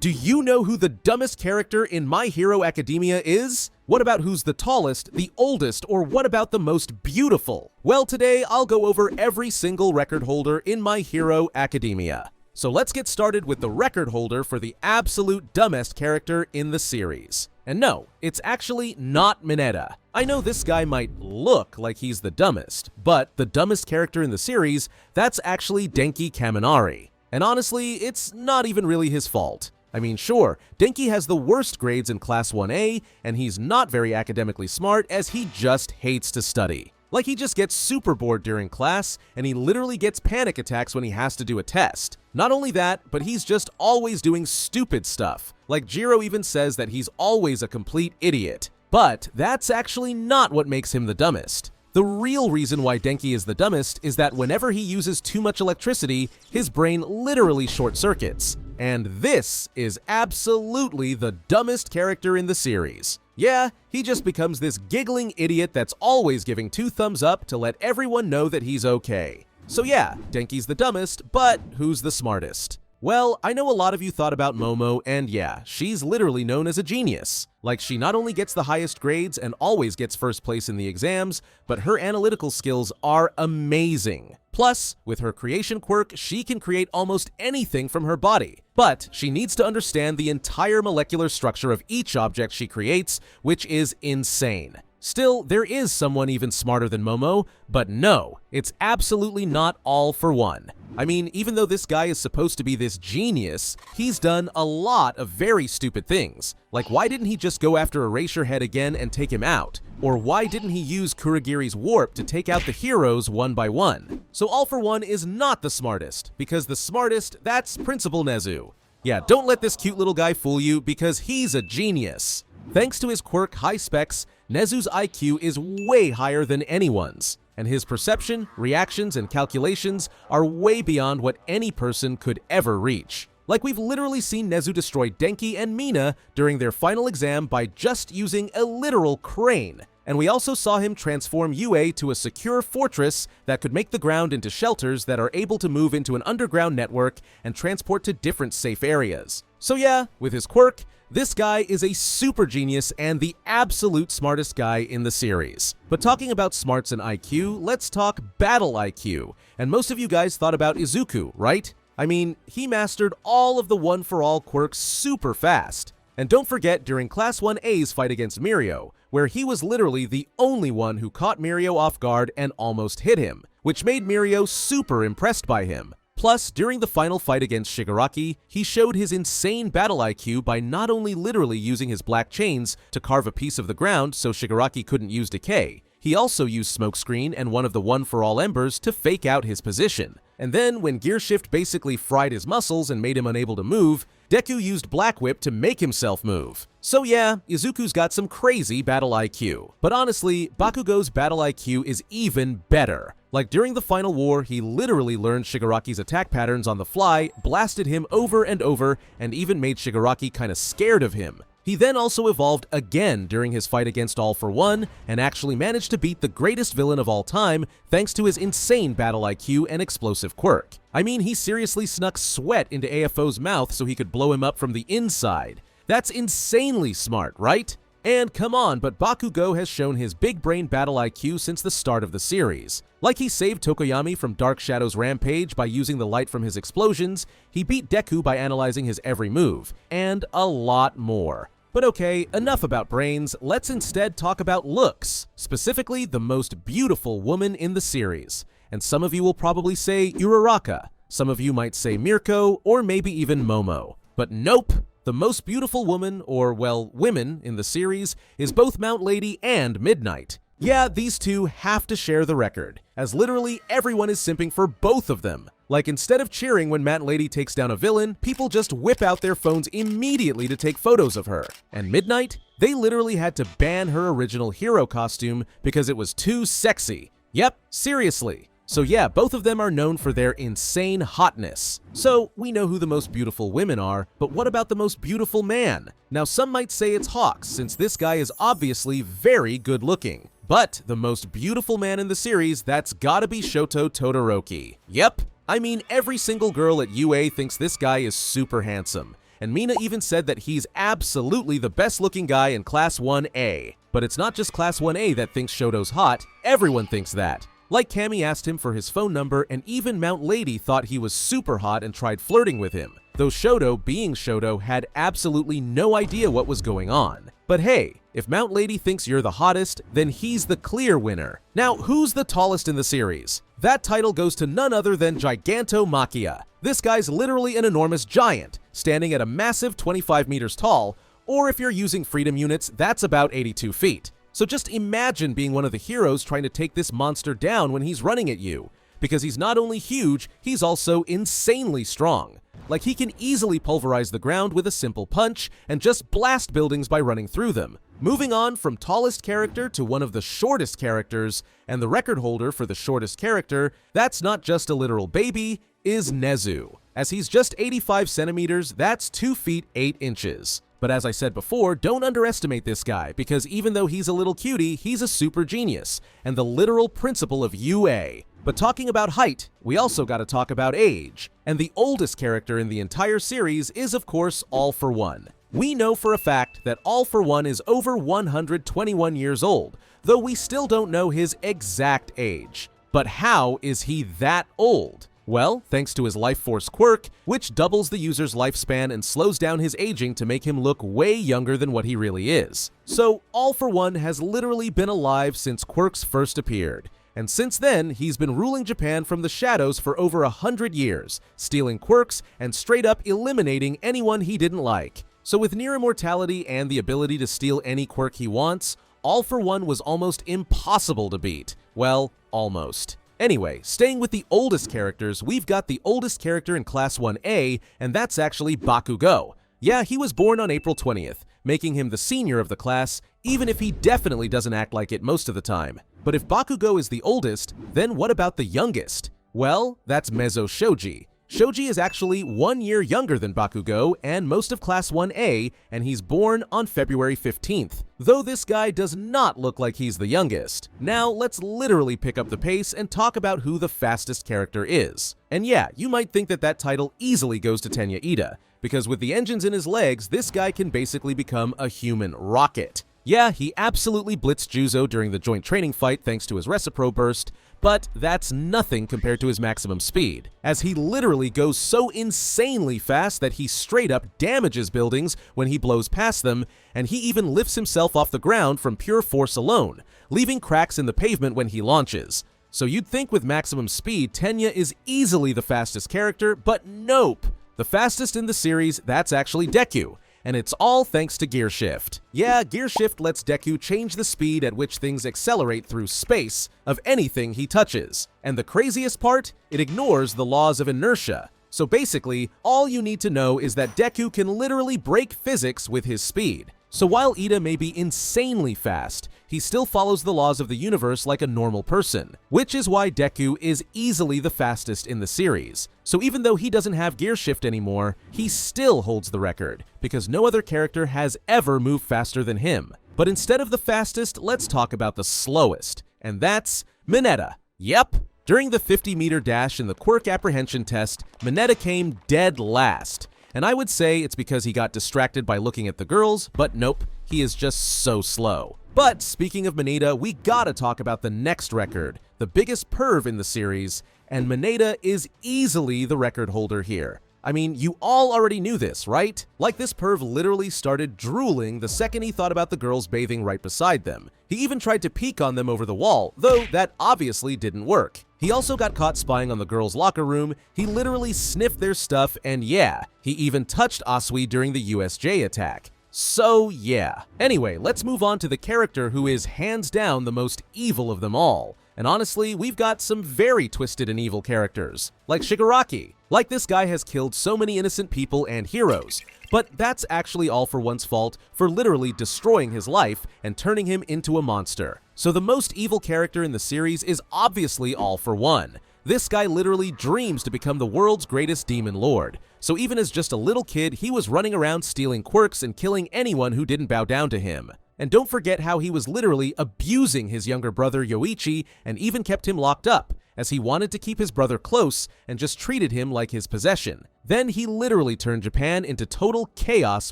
Do you know who the dumbest character in My Hero Academia is? What about who's the tallest, the oldest, or what about the most beautiful? Well, today I'll go over every single record holder in My Hero Academia. So let's get started with the record holder for the absolute dumbest character in the series. And no, it's actually not Mineta. I know this guy might look like he's the dumbest, but the dumbest character in the series, that's actually Denki Kaminari. And honestly, it's not even really his fault. I mean, sure, Denki has the worst grades in Class 1A, and he's not very academically smart as he just hates to study. Like, he just gets super bored during class, and he literally gets panic attacks when he has to do a test. Not only that, but he's just always doing stupid stuff. Like, Jiro even says that he's always a complete idiot. But that's actually not what makes him the dumbest. The real reason why Denki is the dumbest is that whenever he uses too much electricity, his brain literally short-circuits. And this is absolutely the dumbest character in the series. Yeah, he just becomes this giggling idiot that's always giving 2 thumbs up to let everyone know that he's okay. So yeah, Denki's the dumbest, but who's the smartest? Well, I know a lot of you thought about Momo, and yeah, she's literally known as a genius. Like, she not only gets the highest grades and always gets first place in the exams, but her analytical skills are amazing. Plus, with her creation quirk, she can create almost anything from her body. But she needs to understand the entire molecular structure of each object she creates, which is insane. Still, there is someone even smarter than Momo, but no, it's absolutely not all for one. I mean, even though this guy is supposed to be this genius, he's done a lot of very stupid things. Like, why didn't he just go after Erasure Head again and take him out? Or why didn't he use Kurogiri's warp to take out the heroes one by one? So All for One is not the smartest, because the smartest, that's Principal Nezu. Yeah, don't let this cute little guy fool you, because he's a genius. Thanks to his quirk High Specs, Nezu's IQ is way higher than anyone's, and his perception, reactions, and calculations are way beyond what any person could ever reach. Like, we've literally seen Nezu destroy Denki and Mina during their final exam by just using a literal crane. And we also saw him transform UA to a secure fortress that could make the ground into shelters that are able to move into an underground network and transport to different safe areas. So yeah, with his quirk, this guy is a super genius and the absolute smartest guy in the series. But talking about smarts and IQ, let's talk battle IQ. And most of you guys thought about Izuku, right? I mean, he mastered all of the one-for-all quirks super fast. And don't forget during Class 1A's fight against Mirko, where he was literally the only one who caught Mirko off guard and almost hit him, which made Mirko super impressed by him. Plus, during the final fight against Shigaraki, he showed his insane battle IQ by not only literally using his black chains to carve a piece of the ground so Shigaraki couldn't use decay, he also used Smokescreen and one of the one-for-all embers to fake out his position. And then, when Gearshift basically fried his muscles and made him unable to move, Deku used Black Whip to make himself move. So yeah, Izuku's got some crazy battle IQ. But honestly, Bakugo's battle IQ is even better. Like, during the final war, he literally learned Shigaraki's attack patterns on the fly, blasted him over and over, and even made Shigaraki kinda scared of him. He then also evolved again during his fight against All for One, and actually managed to beat the greatest villain of all time thanks to his insane battle IQ and explosive quirk. I mean, he seriously snuck sweat into AFO's mouth so he could blow him up from the inside. That's insanely smart, right? And come on, but Bakugo has shown his big brain battle IQ since the start of the series. Like, he saved Tokoyami from Dark Shadow's rampage by using the light from his explosions, he beat Deku by analyzing his every move, and a lot more. But okay, enough about brains, let's instead talk about looks, specifically the most beautiful woman in the series. And some of you will probably say Uraraka, some of you might say Mirko, or maybe even Momo. But nope! The most beautiful woman, or well, women, in the series is both Mount Lady and Midnight. Yeah, these two have to share the record, as literally everyone is simping for both of them. Like, instead of cheering when Mount Lady takes down a villain, people just whip out their phones immediately to take photos of her. And Midnight? They literally had to ban her original hero costume because it was too sexy. Yep, seriously. So yeah, both of them are known for their insane hotness. So we know who the most beautiful women are, but what about the most beautiful man? Now, some might say it's Hawks, since this guy is obviously very good looking. But the most beautiful man in the series, that's gotta be Shoto Todoroki. Yep, I mean, every single girl at UA thinks this guy is super handsome. and Mina even said that he's absolutely the best looking guy in Class 1A. But it's not just Class 1A that thinks Shoto's hot, everyone thinks that. Like Cammy asked him for his phone number, and even Mount Lady thought he was super hot and tried flirting with him, though Shoto, being Shoto, had absolutely no idea what was going on. But hey, if Mount Lady thinks you're the hottest, then he's the clear winner. Now, who's the tallest in the series? That title goes to none other than Gigantomachia. This guy's literally an enormous giant, standing at a massive 25 meters tall, or if you're using freedom units, that's about 82 feet. So just imagine being one of the heroes trying to take this monster down when he's running at you, because he's not only huge, he's also insanely strong. Like, he can easily pulverize the ground with a simple punch and just blast buildings by running through them. Moving on from tallest character to one of the shortest characters, and the record holder for the shortest character, that's not just a literal baby, is Nezu. As he's just 85 centimeters, that's 2 feet 8 inches. But as I said before, don't underestimate this guy, because even though he's a little cutie, he's a super genius, and the literal principle of UA. But talking about height, we also gotta talk about age. And the oldest character in the entire series is, of course, All For One. We know for a fact that All For One is over 121 years old, though we still don't know his exact age. But how is he that old? Well, thanks to his Life Force quirk, which doubles the user's lifespan and slows down his aging to make him look way younger than what he really is. So, All For One has literally been alive since quirks first appeared. And since then, he's been ruling Japan from the shadows for over 100 years, stealing quirks and straight up eliminating anyone he didn't like. So with near immortality and the ability to steal any quirk he wants, All For One was almost impossible to beat. Well, almost. Anyway, staying with the oldest characters, we've got the oldest character in Class 1A, and that's actually Bakugo. Yeah, he was born on April 20th, making him the senior of the class, even if he definitely doesn't act like it most of the time. But if Bakugo is the oldest, then what about the youngest? Well, that's Mezo Shoji. Shoji is actually 1 year younger than Bakugo and most of Class 1A, and he's born on February 15th. Though this guy does not look like he's the youngest. Now, let's literally pick up the pace and talk about who the fastest character is. And yeah, you might think that that title easily goes to Tenya, because with the engines in his legs, this guy can basically become a human rocket. Yeah, he absolutely blitzed Juzo during the joint training fight thanks to his Recipro burst, but that's nothing compared to his maximum speed, as he literally goes so insanely fast that he straight up damages buildings when he blows past them, and he even lifts himself off the ground from pure force alone, leaving cracks in the pavement when he launches. So you'd think with maximum speed, Tenya is easily the fastest character, but nope! The fastest in the series, that's actually Deku. And it's all thanks to Gear Shift. Yeah, Gear Shift lets Deku change the speed at which things accelerate through space of anything he touches. And the craziest part? It ignores the laws of inertia. So basically, all you need to know is that Deku can literally break physics with his speed. So while Ida may be insanely fast, he still follows the laws of the universe like a normal person, which is why Deku is easily the fastest in the series. So even though he doesn't have Gear Shift anymore, he still holds the record, because no other character has ever moved faster than him. But instead of the fastest, let's talk about the slowest, and that's Mineta. Yep! During the 50-meter dash in the quirk apprehension test, Mineta came dead last. And I would say it's because he got distracted by looking at the girls, but nope, he is just so slow. But speaking of Mineta, we gotta talk about the next record, the biggest perv in the series, and Mineta is easily the record holder here. I mean, you all already knew this, right? Like, this perv literally started drooling the second he thought about the girls bathing right beside them. He even tried to peek on them over the wall, though that obviously didn't work. He also got caught spying on the girls' locker room, he literally sniffed their stuff, and yeah, he even touched Asui during the USJ attack. So yeah. Anyway, let's move on to the character who is hands down the most evil of them all. And honestly, we've got some very twisted and evil characters, like Shigaraki. Like, this guy has killed so many innocent people and heroes, but that's actually All For One's fault for literally destroying his life and turning him into a monster. So the most evil character in the series is obviously All For One. This guy literally dreams to become the world's greatest demon lord. So even as just a little kid, he was running around stealing quirks and killing anyone who didn't bow down to him. And don't forget how he was literally abusing his younger brother Yoichi and even kept him locked up, as he wanted to keep his brother close and just treated him like his possession. Then he literally turned Japan into total chaos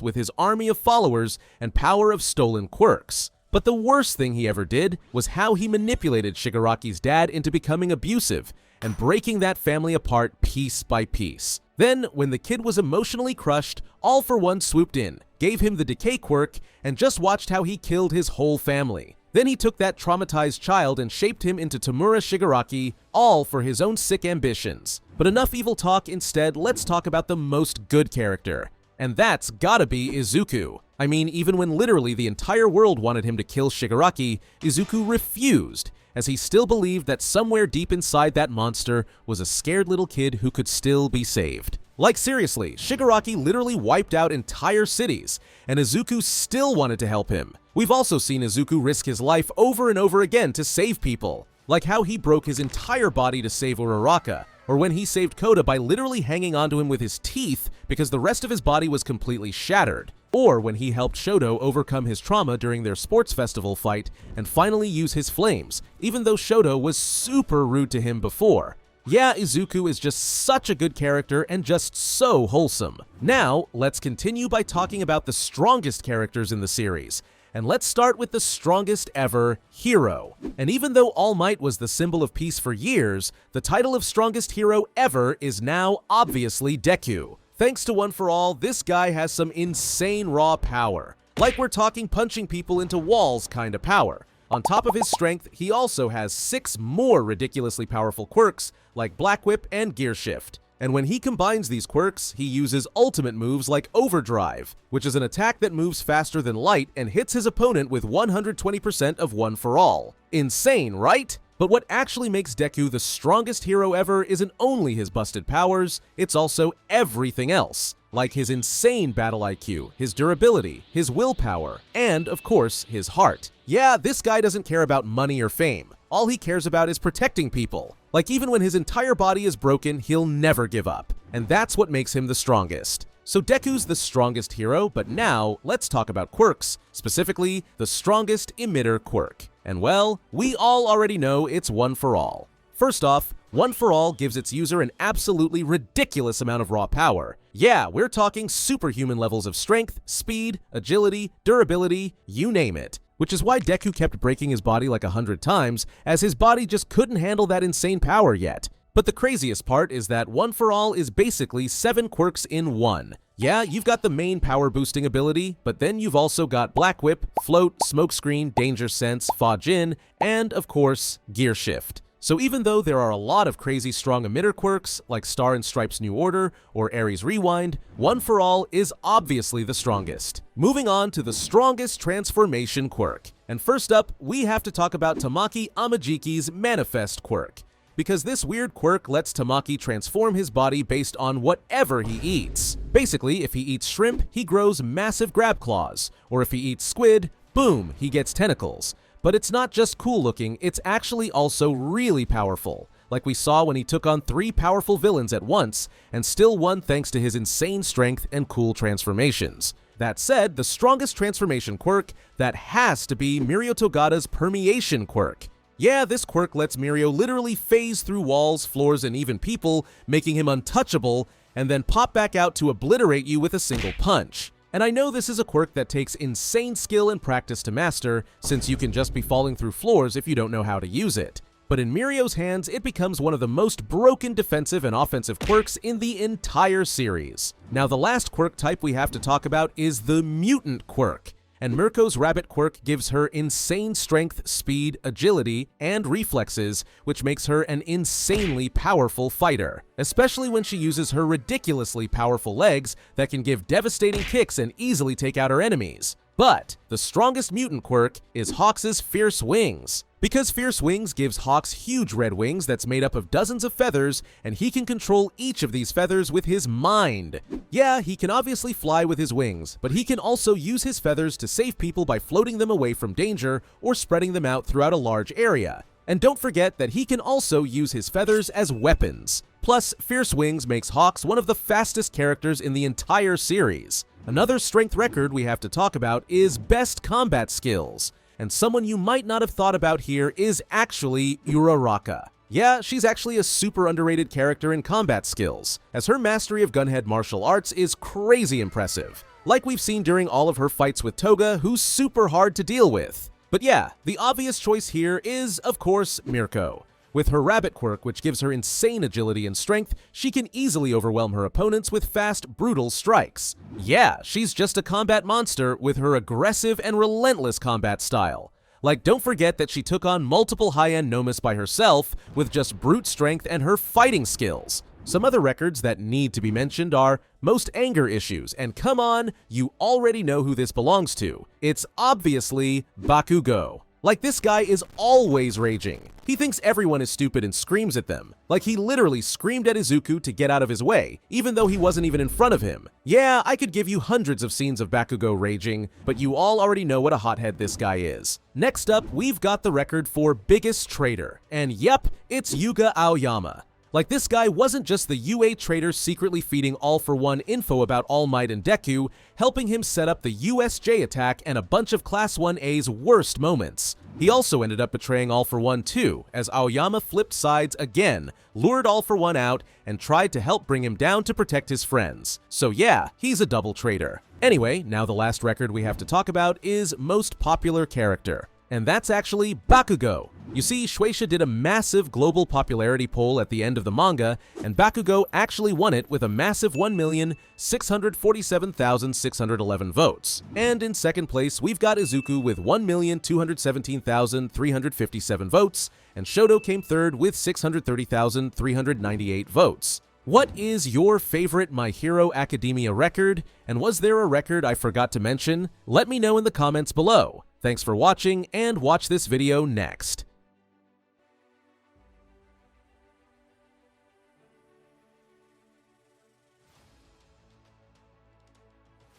with his army of followers and power of stolen quirks. But the worst thing he ever did was how he manipulated Shigaraki's dad into becoming abusive and breaking that family apart piece by piece. Then, when the kid was emotionally crushed, All For One swooped in, gave him the decay quirk, and just watched how he killed his whole family. Then he took that traumatized child and shaped him into Tomura Shigaraki, all for his own sick ambitions. But enough evil talk, instead, let's talk about the most good character. And that's gotta be Izuku. I mean, even when literally the entire world wanted him to kill Shigaraki, Izuku refused, as he still believed that somewhere deep inside that monster was a scared little kid who could still be saved. Like seriously, Shigaraki literally wiped out entire cities, and Izuku still wanted to help him. We've also seen Izuku risk his life over and over again to save people, like how he broke his entire body to save Uraraka, or when he saved Koda by literally hanging onto him with his teeth because the rest of his body was completely shattered, or when he helped Shoto overcome his trauma during their sports festival fight and finally use his flames, even though Shoto was super rude to him before. Yeah, Izuku is just such a good character and just so wholesome. Now, let's continue by talking about the strongest characters in the series. And let's start with the strongest ever, hero. And even though All Might was the symbol of peace for years, the title of strongest hero ever is now obviously Deku. Thanks to One For All, this guy has some insane raw power. Like we're talking punching people into walls kind of power. On top of his strength, he also has 6 more ridiculously powerful quirks, like Black Whip and Gear Shift. And when he combines these quirks, he uses ultimate moves like Overdrive, which is an attack that moves faster than light and hits his opponent with 120% of One For All. Insane, right? But what actually makes Deku the strongest hero ever isn't only his busted powers, it's also everything else, like his insane battle IQ, his durability, his willpower, and, of course, his heart. Yeah, this guy doesn't care about money or fame. All he cares about is protecting people. Like even when his entire body is broken, he'll never give up. And that's what makes him the strongest. So Deku's the strongest hero, but now let's talk about quirks, specifically the strongest emitter quirk. And well, we all already know it's One For All. First off, One For All gives its user an absolutely ridiculous amount of raw power. Yeah, we're talking superhuman levels of strength, speed, agility, durability, you name it. Which is why Deku kept breaking his body like 100 times, as his body just couldn't handle that insane power yet. But the craziest part is that One For All is basically 7 quirks in one. Yeah, you've got the main power boosting ability, but then you've also got Black Whip, Float, Smokescreen, Danger Sense, Fajin, and of course, Gear Shift. So even though there are a lot of crazy strong emitter quirks, like Star and Stripes New Order or Aries Rewind, One For All is obviously the strongest. Moving on to the strongest transformation quirk. And first up, we have to talk about Tamaki Amajiki's Manifest quirk. Because this weird quirk lets Tamaki transform his body based on whatever he eats. Basically, if he eats shrimp, he grows massive grab claws, or if he eats squid, boom, he gets tentacles. But it's not just cool looking, it's actually also really powerful, like we saw when he took on 3 powerful villains at once, and still won thanks to his insane strength and cool transformations. That said, the strongest transformation quirk, that has to be Mirio Togata's Permeation quirk. Yeah, this quirk lets Mirio literally phase through walls, floors, and even people, making him untouchable, and then pop back out to obliterate you with a single punch. And I know this is a quirk that takes insane skill and practice to master, since you can just be falling through floors if you don't know how to use it. But in Mirio's hands, it becomes one of the most broken defensive and offensive quirks in the entire series. Now the last quirk type we have to talk about is the Mutant quirk. And Mirko's rabbit quirk gives her insane strength, speed, agility, and reflexes, which makes her an insanely powerful fighter, especially when she uses her ridiculously powerful legs that can give devastating kicks and easily take out her enemies. But the strongest mutant quirk is Hawks' Fierce Wings. Because Fierce Wings gives Hawks huge red wings that's made up of dozens of feathers, and he can control each of these feathers with his mind. Yeah, he can obviously fly with his wings, but he can also use his feathers to save people by floating them away from danger or spreading them out throughout a large area. And don't forget that he can also use his feathers as weapons. Plus, Fierce Wings makes Hawks one of the fastest characters in the entire series. Another strength record we have to talk about is Best Combat Skills. And someone you might not have thought about here is actually Uraraka. Yeah, she's actually a super underrated character in combat skills, as her mastery of gunhead martial arts is crazy impressive, like we've seen during all of her fights with Toga, who's super hard to deal with. But yeah, the obvious choice here is, of course, Mirko. With her rabbit quirk, which gives her insane agility and strength, she can easily overwhelm her opponents with fast, brutal strikes. Yeah, she's just a combat monster with her aggressive and relentless combat style. Like, don't forget that she took on multiple high-end nomas by herself with just brute strength and her fighting skills. Some other records that need to be mentioned are most anger issues, and come on, you already know who this belongs to. It's obviously Bakugo. Like, this guy is always raging. He thinks everyone is stupid and screams at them. Like, he literally screamed at Izuku to get out of his way, even though he wasn't even in front of him. Yeah, I could give you hundreds of scenes of Bakugo raging, but you all already know what a hothead this guy is. Next up, we've got the record for biggest traitor, and yep, it's Yuga Aoyama. Like, this guy wasn't just the UA traitor secretly feeding All For One info about All Might and Deku, helping him set up the USJ attack and a bunch of Class 1A's worst moments. He also ended up betraying All For One too, as Aoyama flipped sides again, lured All For One out, and tried to help bring him down to protect his friends. So yeah, he's a double traitor. Anyway, now the last record we have to talk about is most popular character. And that's actually Bakugo. You see, Shueisha did a massive global popularity poll at the end of the manga, and Bakugo actually won it with a massive 1,647,611 votes. And in second place, we've got Izuku with 1,217,357 votes, and Shoto came third with 630,398 votes. What is your favorite My Hero Academia record? And was there a record I forgot to mention? Let me know in the comments below. Thanks for watching, and watch this video next.